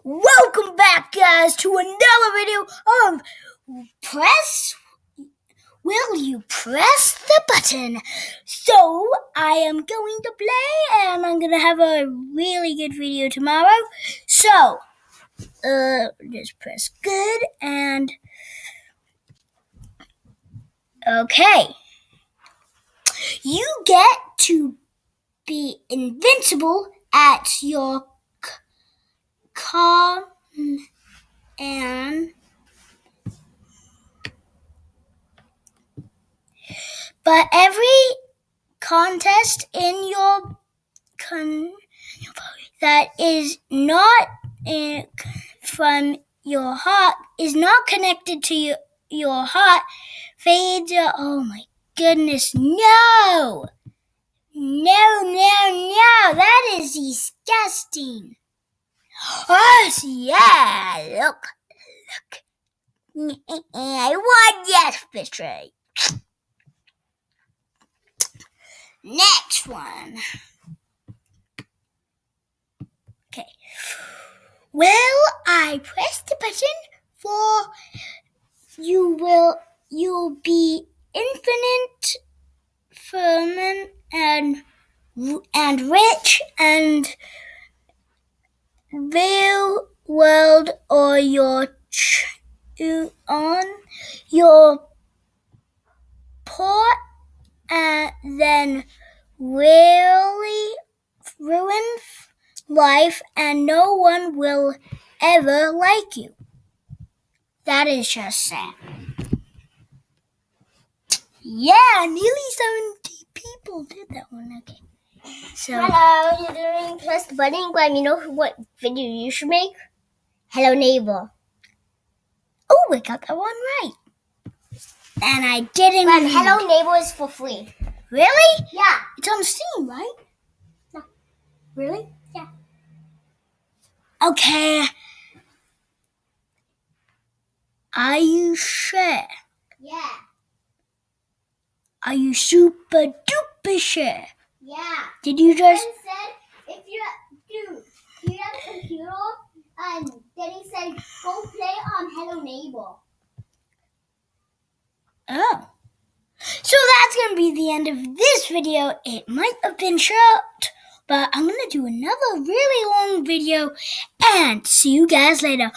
Welcome back, guys, to another video of Will you press the button? So, I am going to play, and I'm going to have a really good video tomorrow. So, just press good, and okay. You get to be invincible at your car but every contest in your that is not from your heart is not connected to your heart fades. Oh my goodness, no, that is disgusting. Oh yeah, look. I won, yes, Fishy. Next one. Okay. Well, I press the button for you'll be infinite, firm, and rich and real world, or on your poor and then really ruin life, and no one will ever like you. That is just sad. Yeah, nearly 70 people did that one. Okay. So hello, you're doing press the button. Let me know what video you should make. Hello, neighbor. Oh, we got that one right. And I didn't. But Hello Neighbor is for free. Really? Yeah. It's on Steam, right? No. Really? Yeah. Okay. Are you sure? Yeah. Are you super duper sure? Yeah. Did you just? Then said if you have a computer, then he said go play on Hello Neighbor. Oh. So that's going to be the end of this video. It might have been short, but I'm going to do another really long video and see you guys later.